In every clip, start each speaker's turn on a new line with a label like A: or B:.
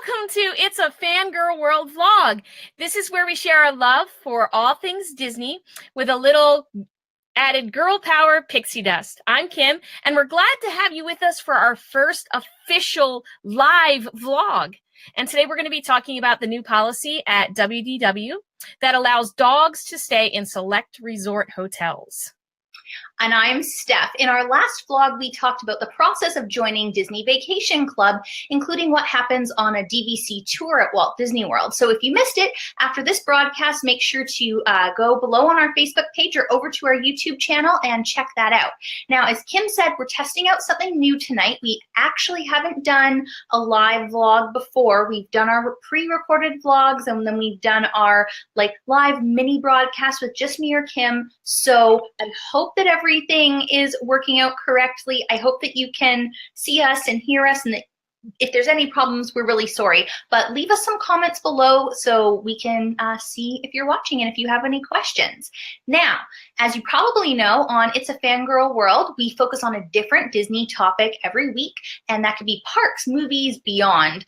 A: Welcome to It's a Fangirl World vlog. This is where we share our love for all things Disney with a little added girl power pixie dust. I'm Kim, and we're glad to have you with us for our first official live vlog. And today we're going to be talking about the new policy at WDW that allows dogs to stay in select resort hotels.
B: And I'm Steph. In our last vlog, we talked about the process of joining Disney Vacation Club, including what happens on a DVC tour at Walt Disney World. So if you missed it, after this broadcast, make sure to go below on our Facebook page or over to our YouTube channel and check that out. Now, as Kim said, we're testing out something new tonight. We actually haven't done a live vlog before. We've done our pre-recorded vlogs, and then we've done our live mini broadcast with just me or Kim. So I hope that everything is working out correctly. I hope that you can see us and hear us, and that if there's any problems, we're really sorry. But leave us some comments below so we can see if you're watching and if you have any questions. Now, as you probably know, on It's a Fangirl World, we focus on a different Disney topic every week, and that could be parks, movies, beyond.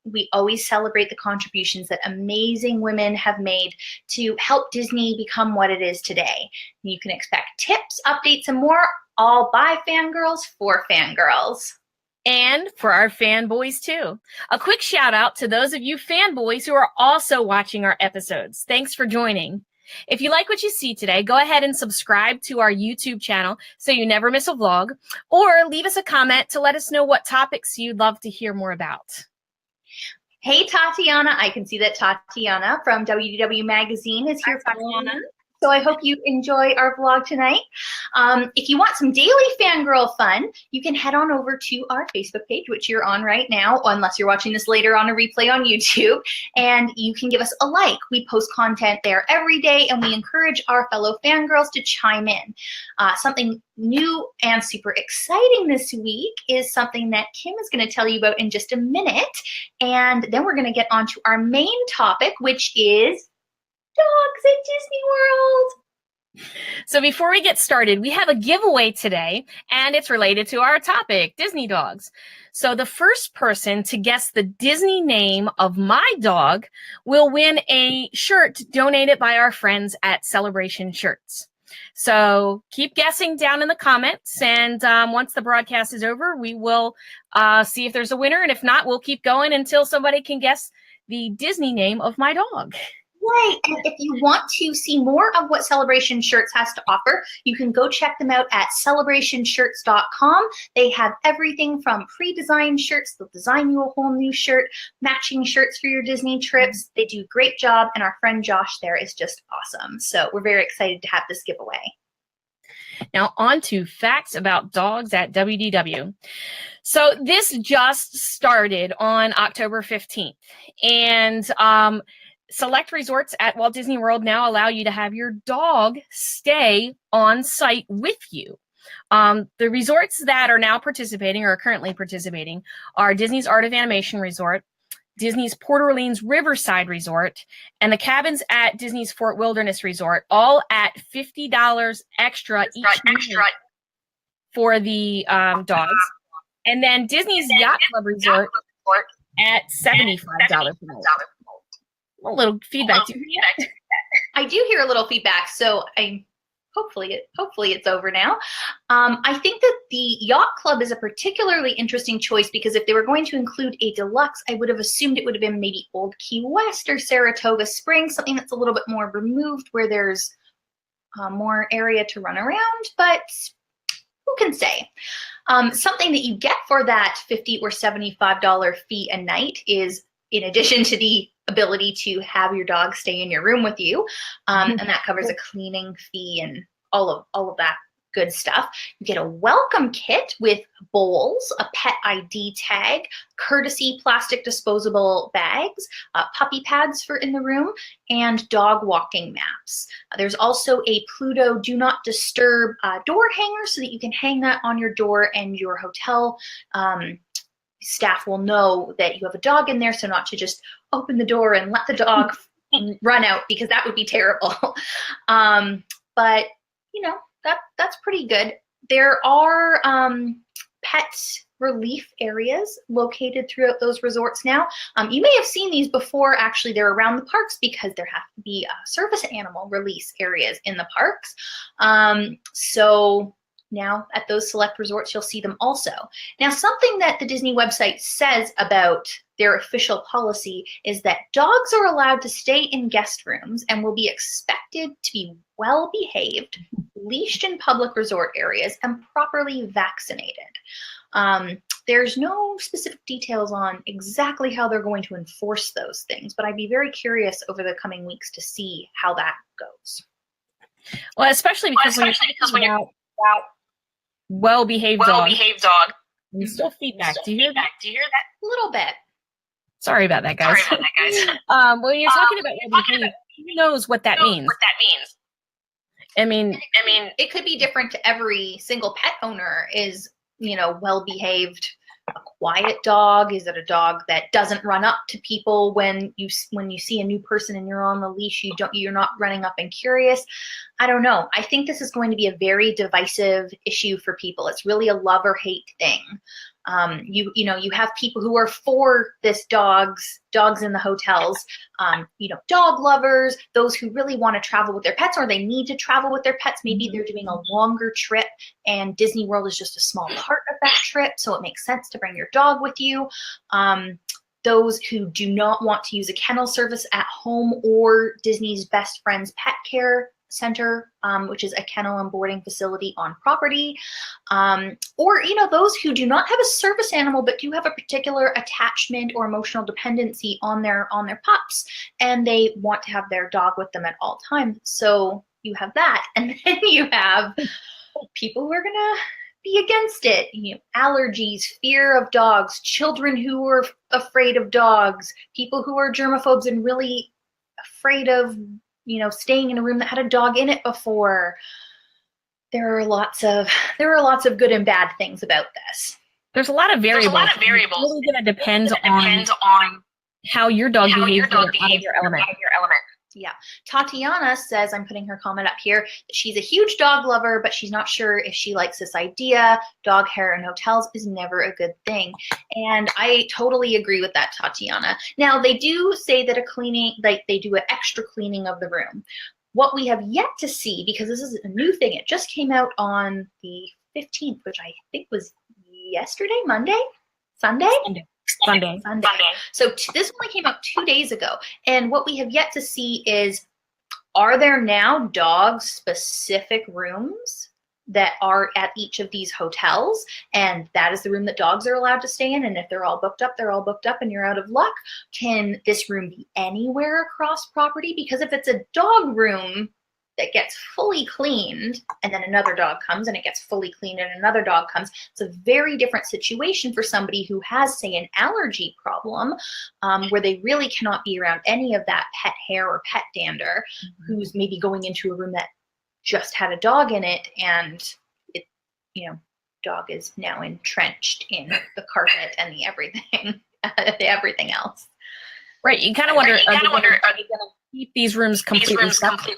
B: We always celebrate the contributions that amazing women have made to help Disney become what it is today. You can expect tips, updates, and more, all by fangirls for fangirls.
A: And for our fanboys too. A quick shout out to those of you fanboys who are also watching our episodes. Thanks for joining. If you like what you see today, go ahead and subscribe to our YouTube channel so you never miss a vlog, or leave us a comment to let us know what topics you'd love to hear more about.
B: Hey, Tatiana. I can see that Tatiana from WDW Magazine is here.
A: Tatiana.
B: So I hope you enjoy our vlog tonight. If you want some daily fangirl fun, you can head on over to our Facebook page, which you're on right now, unless you're watching this later on a replay on YouTube, and you can give us a like. We post content there every day, and we encourage our fellow fangirls to chime in. Something new and super exciting this week is something that Kim is going to tell you about in just a minute, and then we're going to get on to our main topic, which is dogs at Disney World.
A: So before we get started, we have a giveaway today, and it's related to our topic, Disney dogs. So the first person to guess the Disney name of my dog will win a shirt donated by our friends at Celebration Shirts. So keep guessing down in the comments, and once the broadcast is over, we will see if there's a winner, and if not, we'll keep going until somebody can guess the Disney name of my dog.
B: Right, and if you want to see more of what Celebration Shirts has to offer, you can go check them out at celebrationshirts.com. They have everything from pre-designed shirts, they'll design you a whole new shirt, matching shirts for your Disney trips. They do a great job, and our friend Josh there is just awesome. So we're very excited to have this giveaway.
A: Now on to facts about dogs at WDW. So this just started on October 15th, and select resorts at Walt Disney World now allow you to have your dog stay on site with you. The resorts that are now participating or are currently participating are Disney's Art of Animation Resort, Disney's Port Orleans Riverside Resort, and the cabins at Disney's Fort Wilderness Resort, all at $50 extra each night for the dogs. And then Disney's Yacht Club Resort at $75 per night. A little feedback. Do you hear that?
B: I do hear a little feedback, so hopefully it's over now. I think that the Yacht Club is a particularly interesting choice because if they were going to include a deluxe, I would have assumed it would have been maybe Old Key West or Saratoga Springs, something that's a little bit more removed where there's more area to run around, but who can say? Something that you get for that $50 or $75 fee a night is, in addition to the ability to have your dog stay in your room with you, and that covers a cleaning fee and all of that good stuff. You get a welcome kit with bowls, a pet ID tag, courtesy plastic disposable bags, puppy pads for in the room, and dog walking maps. There's also a Pluto Do Not Disturb door hanger so that you can hang that on your door, and your hotel staff will know that you have a dog in there, so not to just open the door and let the dog run out, because that would be terrible. But you know, that's pretty good. There are pet relief areas located throughout those resorts now. You may have seen these before. Actually, they're around the parks because there have to be service animal release areas in the parks. So now at those select resorts, you'll see them also. Now, something that the Disney website says about their official policy is that dogs are allowed to stay in guest rooms and will be expected to be well behaved, leashed in public resort areas, and properly vaccinated. There's no specific details on exactly how they're going to enforce those things, but I'd be very curious over the coming weeks to see how that goes.
A: Well, especially because when you're about well-behaved dog. There's still feedback. Do you hear that?
B: A little bit.
A: Sorry about that, guys. When you're talking about well-behaved, who knows what that means? I mean,
B: it could be different to every single pet owner. Is, well-behaved a quiet dog? Is it a dog that doesn't run up to people when you see a new person and you're on the leash? You're not running up and curious. I don't know. I think this is going to be a very divisive issue for people. It's really a love or hate thing. You have people who are for this dogs in the hotels, dog lovers, those who really want to travel with their pets, or they need to travel with their pets. Maybe they're doing a longer trip and Disney World is just a small part of that trip, so it makes sense to bring your dog with you. Those who do not want to use a kennel service at home or Disney's Best Friends Pet Care Center, which is a kennel and boarding facility on property, or those who do not have a service animal but do have a particular attachment or emotional dependency on their pups, and they want to have their dog with them at all times. So you have that, and then you have people who are gonna be against it. Allergies, fear of dogs, children who are afraid of dogs, people who are germaphobes and really afraid of staying in a room that had a dog in it before. There are lots of good and bad things about this.
A: There's a lot of variables. It's really going to depend on how your dog behaves out of your element.
B: Yeah. Tatiana says, I'm putting her comment up here, that she's a huge dog lover, but she's not sure if she likes this idea. Dog hair in hotels is never a good thing. And I totally agree with that, Tatiana. Now, they do say that they do an extra cleaning of the room. What we have yet to see, because this is a new thing, it just came out on the 15th, which I think was yesterday, Sunday. So this only came out 2 days ago. And what we have yet to see is, are there now dog-specific rooms that are at each of these hotels? And that is the room that dogs are allowed to stay in. And if they're all booked up, they're all booked up and you're out of luck. Can this room be anywhere across property? Because if it's a dog room that gets fully cleaned and then another dog comes and it gets fully cleaned and another dog comes, it's a very different situation for somebody who has, say, an allergy problem, where they really cannot be around any of that pet hair or pet dander, who's maybe going into a room that just had a dog in it and it, dog is now entrenched in the carpet and the everything else.
A: Right. You kind of wonder, are they going to keep these rooms completely separate?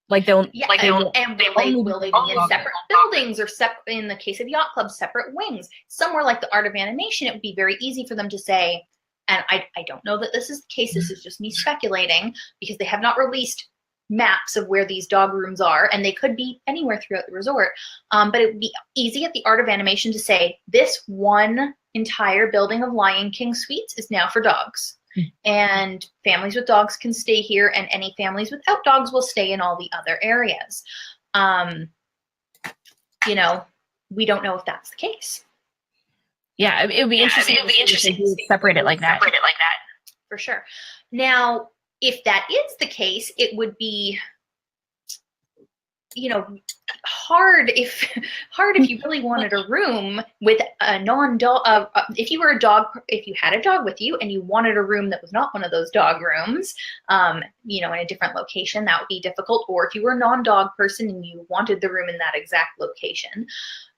A: Like will they be in separate buildings, or in the case of yacht clubs, separate wings? Somewhere like the Art of Animation, it would be very easy for them to say, and I don't know that this is the case, this is just me speculating, because they have not released maps of where these dog rooms are, and they could be anywhere throughout the resort. But it would be easy at the Art of Animation to say, this one entire building of Lion King suites is now for dogs. And families with dogs can stay here, and any families without dogs will stay in all the other areas. We don't know if that's the case. Yeah, it would be interesting to separate it like that.
B: For sure. Now, if that is the case, it would be, hard if you really wanted a room with a non-dog. If you had a dog with you and you wanted a room that was not one of those dog rooms, in a different location, that would be difficult. Or if you were a non-dog person and you wanted the room in that exact location.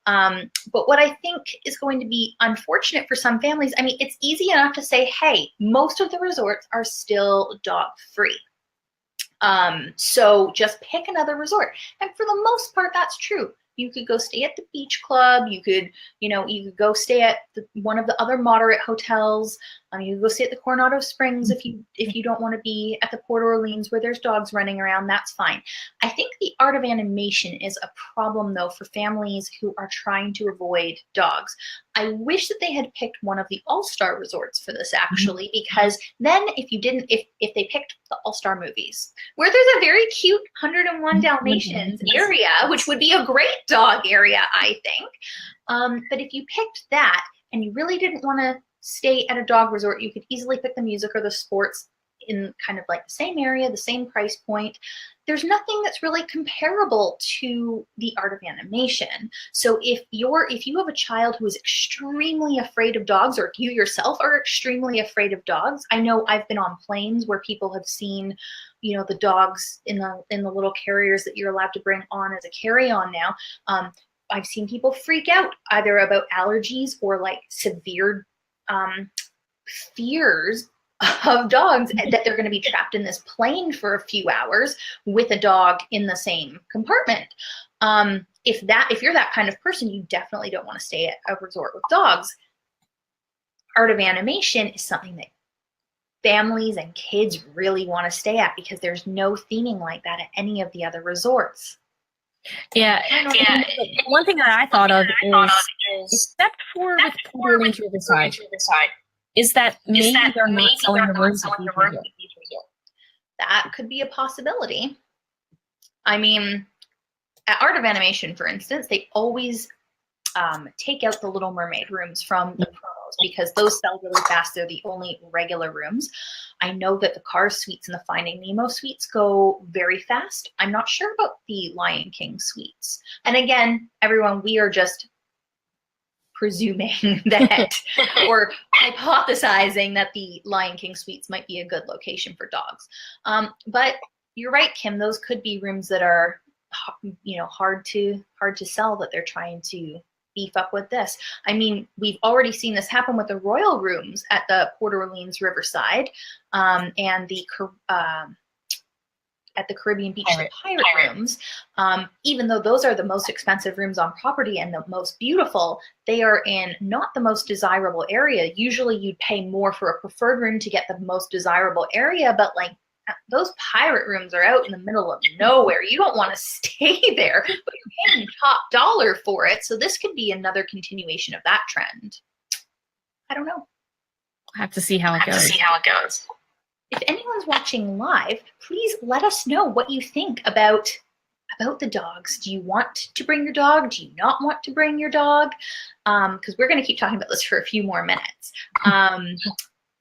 B: But what I think is going to be unfortunate for some families, it's easy enough to say, hey, most of the resorts are still dog free. So just pick another resort. And for the most part, that's true. You could go stay at the beach club. You could, you could go stay at one of the other moderate hotels. You could go stay at the Coronado Springs if you don't want to be at the Port Orleans where there's dogs running around. That's fine. I think the art of animation is a problem though for families who are trying to avoid dogs. I wish that they had picked one of the all-star resorts for this actually, because then if they picked the all-star movies where there's a very cute 101 Dalmatians area, which would be a great dog area, I think. But if you picked that and you really didn't want to stay at a dog resort, you could easily pick the music or the sports in kind of like the same area, the same price point. There's nothing that's really comparable to the art of animation. So if you have a child who is extremely afraid of dogs, or if you yourself are extremely afraid of dogs, I know I've been on planes where people have seen, the dogs in the little carriers that you're allowed to bring on as a carry-on now. I've seen people freak out either about allergies or like severe fears of dogs, that they're going to be trapped in this plane for a few hours with a dog in the same compartment. If you're that kind of person, you definitely don't want to stay at a resort with dogs. Art of animation is something that families and kids really want to stay at because there's no theming like that at any of the other resorts.
A: Yeah. One thing that I thought of is, except for with Port Orleans Riverside, is that maybe they're not selling the rooms at B3.
B: That could be a possibility. I mean, at Art of Animation, for instance, they always take out the Little Mermaid rooms from the promos because those sell really fast. They're the only regular rooms. I know that the Cars suites and the Finding Nemo suites go very fast. I'm not sure about the Lion King suites. And again, everyone, we are just presuming that or hypothesizing that the Lion King suites might be a good location for dogs. But you're right, Kim, those could be rooms that are hard to sell, that they're trying to beef up with this. I mean, we've already seen this happen with the royal rooms at the Port Orleans Riverside and the at the Caribbean Beach, the pirate rooms. Even though those are the most expensive rooms on property and the most beautiful, they are in not the most desirable area. Usually you'd pay more for a preferred room to get the most desirable area, but like those pirate rooms are out in the middle of nowhere. You don't want to stay there, but you're paying top dollar for it. So this could be another continuation of that trend. I don't know.
A: I have to see how it goes.
B: If anyone's watching live, please let us know what you think about the dogs. Do you want to bring your dog? Do you not want to bring your dog? Because we're going to keep talking about this for a few more minutes.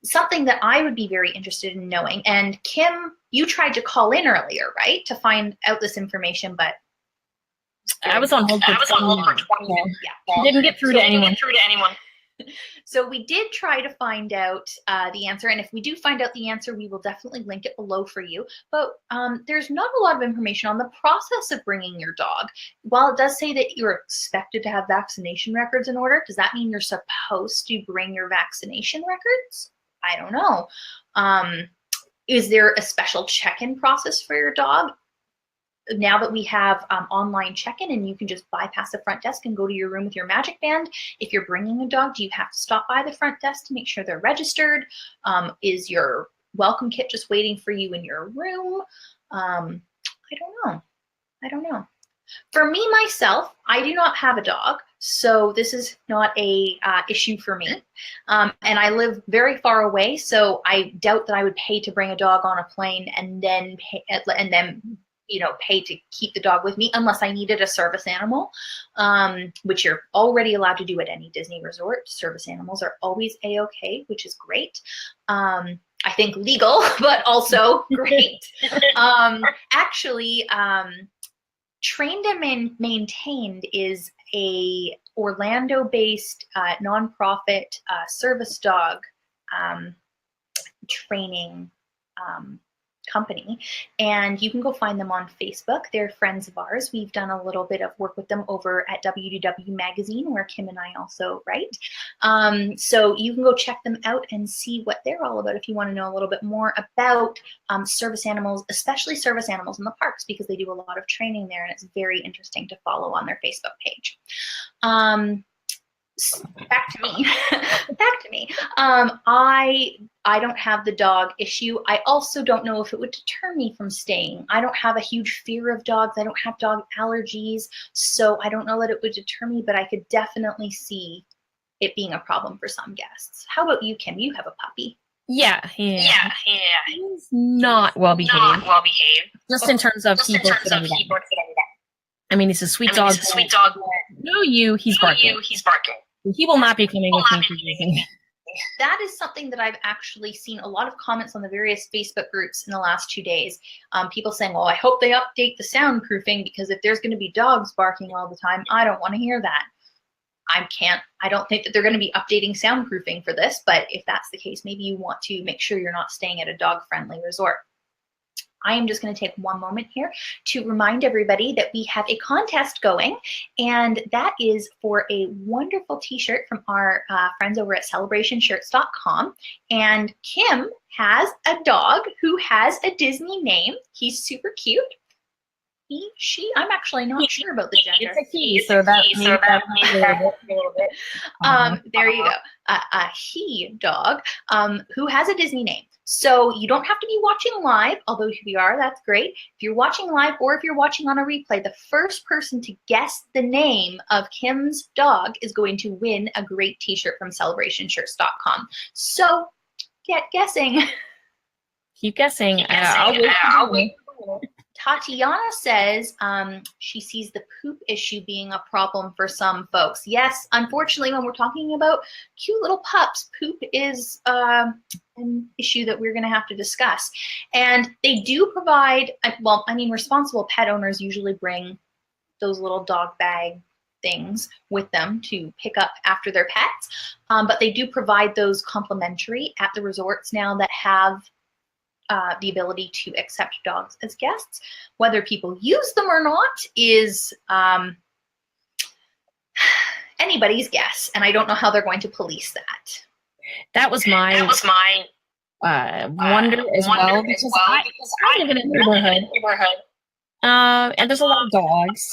B: Something that I would be very interested in knowing, and Kim, you tried to call in earlier, right, to find out this information, but
A: I was on hold for 20 minutes. Yeah. Didn't get through to anyone.
B: So we did try to find out the answer, and if we do find out the answer, we will definitely link it below for you. But there's not a lot of information on the process of bringing your dog. While it does say that you're expected to have vaccination records in order, does that mean you're supposed to bring your vaccination records? I don't know. Is there a special check-in process for your dog? Now that we have online check-in and you can just bypass the front desk and go to your room with your magic band, if you're bringing a dog, do you have to stop by the front desk to make sure they're registered? Is your welcome kit just waiting for you in your room? I don't know. For me, myself, I do not have a dog, so this is not a issue for me. And I live very far away, so I doubt that I would pay to bring a dog on a plane and then pay to keep the dog with me unless I needed a service animal, which you're already allowed to do at any Disney resort. Service animals are always A-okay, which is great. I think legal, but also great. Trained and Maintained is a Orlando-based nonprofit service dog training company, and you can go find them on Facebook. They're friends of ours. We've done a little bit of work with them over at WDW Magazine, where Kim and I also write. So you can go check them out and see what they're all about if you want to know a little bit more about service animals, especially service animals in the parks, because they do a lot of training there, and it's very interesting to follow on their Facebook page. Back to me. Back to me. I don't have the dog issue. I also don't know if it would deter me from staying. I don't have a huge fear of dogs. I don't have dog allergies, so I don't know that it would deter me, but I could definitely see it being a problem for some guests. How about you, Kim? You have a puppy.
A: Yeah. He's not well behaved. Just in terms of he barks at everybody. I mean, he's a sweet dog. No, he's barking. He will not be coming with me for using.
B: That is something that I've actually seen a lot of comments on the various Facebook groups in the last 2 days. People saying, well, I hope they update the soundproofing, because if there's going to be dogs barking all the time, I don't want to hear that. I don't think that they're going to be updating soundproofing for this, but if that's the case, maybe you want to make sure you're not staying at a dog-friendly resort. I am just going to take one moment here to remind everybody that we have a contest going, and that is for a wonderful t-shirt from our friends over at celebrationshirts.com. And Kim has a dog who has a Disney name. He's super cute. He, she, I'm actually not sure about the gender.
A: It's a he, so that means a little bit.
B: There you go. A he dog who has a Disney name. So you don't have to be watching live, although if you are, that's great. If you're watching live or if you're watching on a replay, the first person to guess the name of Kim's dog is going to win a great t-shirt from celebrationshirts.com. So get guessing.
A: Keep guessing.
B: I'll wait. Tatiana says she sees the poop issue being a problem for some folks. Yes, unfortunately, when we're talking about cute little pups, poop is an issue that we're going to have to discuss. And they do provide, well, I mean, responsible pet owners usually bring those little dog bag things with them to pick up after their pets. But they do provide those complimentary at the resorts now that have the ability to accept dogs as guests. Whether people use them or not is anybody's guess, and I don't know how they're going to police that.
A: That was my wonder as well, because I live in a neighborhood, and there's a lot of dogs,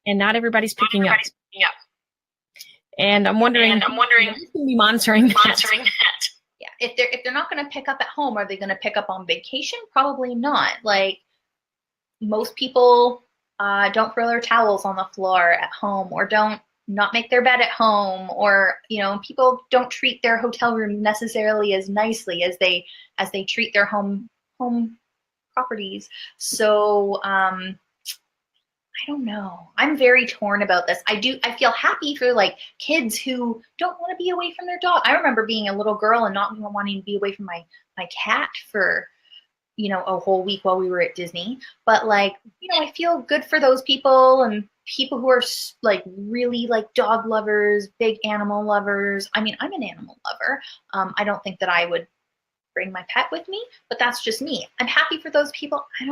A: and not everybody's picking up. And I'm wondering who's going to be monitoring that.
B: Yeah, if they're not going to pick up at home, are they going to pick up on vacation? Probably not. Like, most people don't throw their towels on the floor at home, or don't not make their bed at home, or people don't treat their hotel room necessarily as nicely as they treat their home properties. So I don't know. I'm very torn about this. I feel happy for like kids who don't want to be away from their dog. I remember being a little girl and not wanting to be away from my cat for, a whole week while we were at Disney. But like, I feel good for those people and people who are like really like dog lovers, big animal lovers. I mean, I'm an animal lover. I don't think that I would bring my pet with me, but that's just me. I'm happy for those people. I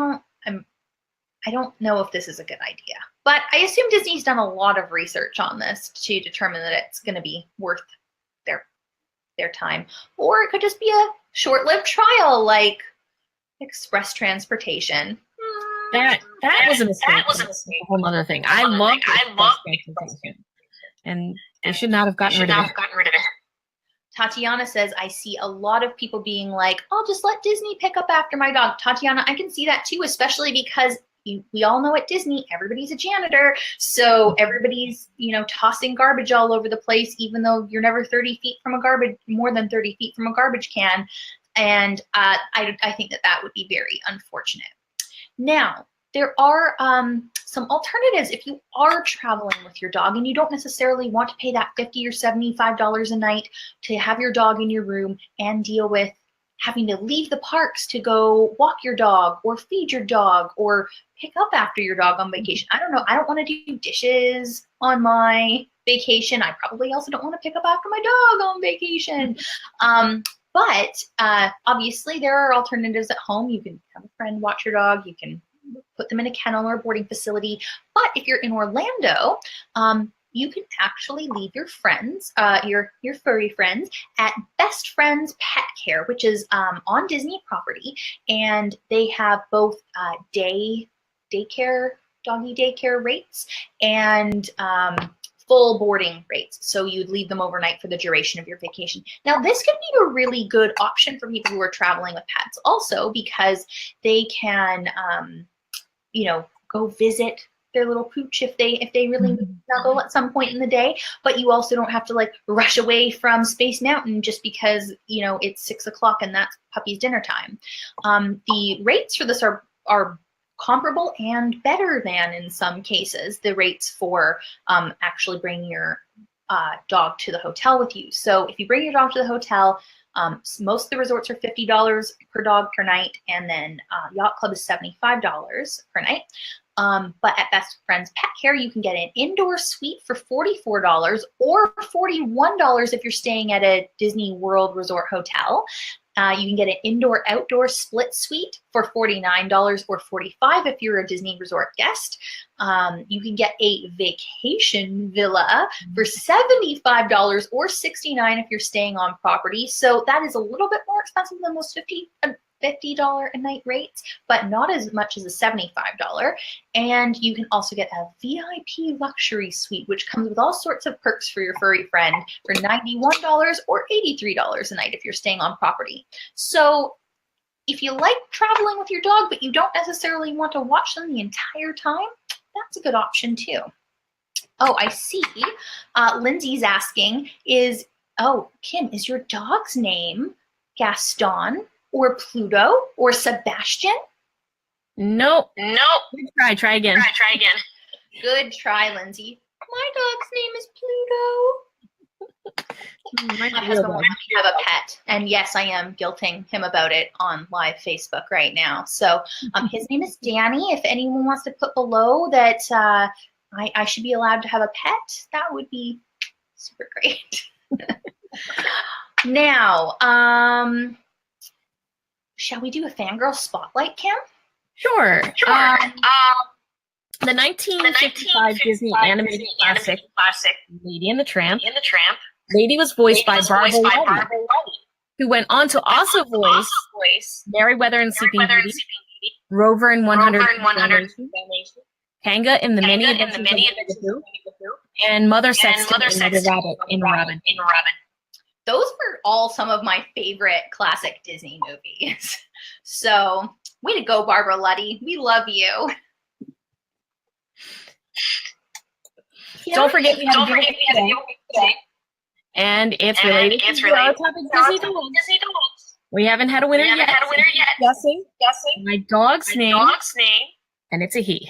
B: don't know if this is a good idea, but I assume Disney's done a lot of research on this to determine that it's going to be worth their time, or it could just be a short-lived trial like express transportation.
A: That was a mistake. That was a whole other thing. I love transportation, and they should not have gotten rid of it.
B: Tatiana says, I see a lot of people being like, I'll just let Disney pick up after my dog. Tatiana, I can see that too, especially because we all know at Disney, everybody's a janitor. So everybody's, tossing garbage all over the place, even though you're never more than 30 feet from a garbage can. And I think that would be very unfortunate. Now, there are some alternatives if you are traveling with your dog and you don't necessarily want to pay that $50 or $75 a night to have your dog in your room and deal with having to leave the parks to go walk your dog or feed your dog or pick up after your dog on vacation. I don't know. I don't want to do dishes on my vacation. I probably also don't want to pick up after my dog on vacation. But obviously, there are alternatives at home. You can have a friend watch your dog. You can put them in a kennel or a boarding facility. But if you're in Orlando, you can actually leave your friends, your furry friends, at Best Friends Pet Care, which is on Disney property, and they have both daycare, doggy daycare rates, and full boarding rates. So you'd leave them overnight for the duration of your vacation. Now, this can be a really good option for people who are traveling with pets also, because they can, you know, go visit their little pooch if they really need to snuggle at some point in the day. But you also don't have to like rush away from Space Mountain just because, you know, it's 6 o'clock and that's puppy's dinner time. The rates for this are comparable and better than, in some cases, the rates for actually bringing your dog to the hotel with you. So if you bring your dog to the hotel, most of the resorts are $50 per dog per night, and then Yacht Club is $75 per night. But at Best Friends Pet Care, you can get an indoor suite for $44 or $41 if you're staying at a Disney World Resort hotel. You can get an indoor-outdoor split suite for $49 or $45 if you're a Disney Resort guest. You can get a vacation villa for $75 or $69 if you're staying on property. So that is a little bit more expensive than those $50 a night rates, but not as much as a $75. And you can also get a VIP luxury suite, which comes with all sorts of perks for your furry friend for $91 or $83 a night if you're staying on property. So if you like traveling with your dog, but you don't necessarily want to watch them the entire time, that's a good option too. Oh, I see. Lindsay's asking, Kim, is your dog's name Gaston or Pluto or Sebastian?
A: Nope. Try again.
B: Try again. Good try, Lindsay. My dog's name is Pluto. My husband wants to have a pet, and yes, I am guilting him about it on live Facebook right now. So his name is Danny. If anyone wants to put below that I should be allowed to have a pet, that would be super great. Now, shall we do a Fangirl Spotlight, Kim?
A: Sure. The 1955 Disney animated classic, Lady and the Tramp. Lady was voiced by Barbara Levy, who went on to also voice Merryweather and Sleeping Beauty, Rover in 100, Kanga in the Many Adventures of Winnie the Pooh, and Mother Sexton in Robin.
B: Those were all some of my favorite classic Disney movies. So, way to go, Barbara Luddy. We love you.
A: Don't forget we have a giveaway today. And it's related to our topic, Disney dogs. We haven't had a winner yet. Guessing my dog's name. And it's a he.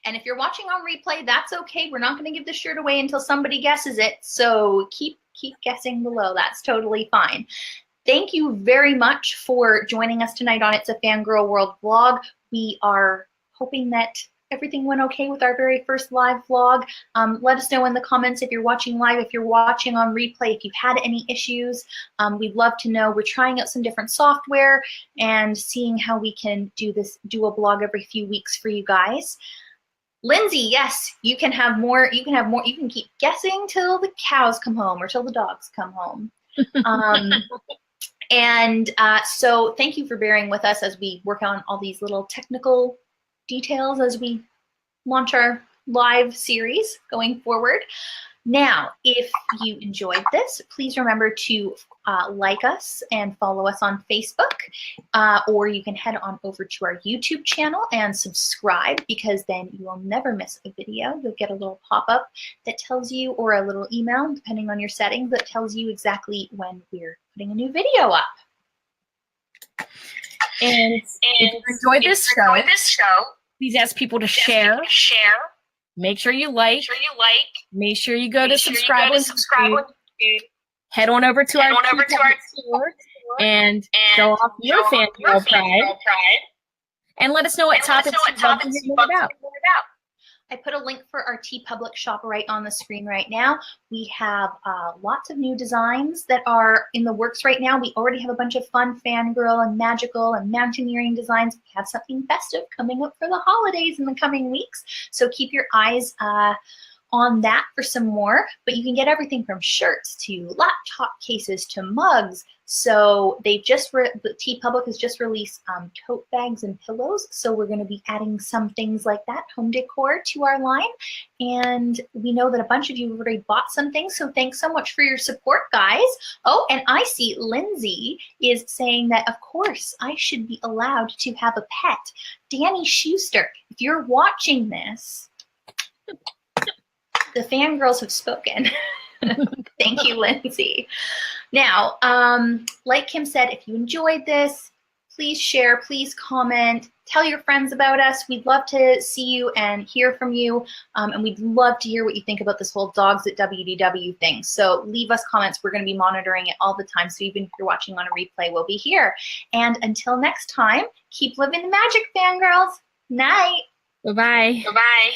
B: And if you're watching on replay, that's okay. We're not going to give the shirt away until somebody guesses it. So keep guessing below. That's totally fine. Thank you very much for joining us tonight on It's a Fangirl World vlog. We are hoping that everything went okay with our very first live vlog. Let us know in the comments if you're watching live, if you're watching on replay, if you've had any issues. We'd love to know. We're trying out some different software and seeing how we can do a blog every few weeks for you guys. Lindsay, yes, you can have more. You can keep guessing till the cows come home or till the dogs come home. So thank you for bearing with us as we work on all these little technical details as we launch our live series going forward. Now, if you enjoyed this, please remember to like us and follow us on Facebook, or you can head on over to our YouTube channel and subscribe, because then you will never miss a video. You'll get a little pop-up that tells you, or a little email, depending on your settings, that tells you exactly when we're putting a new video up.
A: And if you enjoyed this show, please ask people to share. Make sure you like. Make sure you go to subscribe. Head on over to our store and show off your FanGirl pride. And let us know what topics you'd love to hear more about.
B: I put a link for our TeePublic shop right on the screen right now. We have lots of new designs that are in the works right now. We already have a bunch of fun fangirl and magical and mountaineering designs. We have something festive coming up for the holidays in the coming weeks. So keep your eyes on that for some more, but you can get everything from shirts to laptop cases to mugs. So the TeePublic has just released tote bags and pillows. So we're going to be adding some things like that, home decor, to our line. And we know that a bunch of you have already bought some things. So thanks so much for your support, guys. Oh, and I see Lindsay is saying that, of course, I should be allowed to have a pet. Danny Schuster, if you're watching this, the fangirls have spoken. Thank you, Lindsay. Now, like Kim said, if you enjoyed this, please share, please comment, tell your friends about us. We'd love to see you and hear from you. And we'd love to hear what you think about this whole dogs at WDW thing. So leave us comments. We're going to be monitoring it all the time. So even if you're watching on a replay, we'll be here. And until next time, keep living the magic, fangirls. Night.
A: Bye-bye.
B: Bye-bye.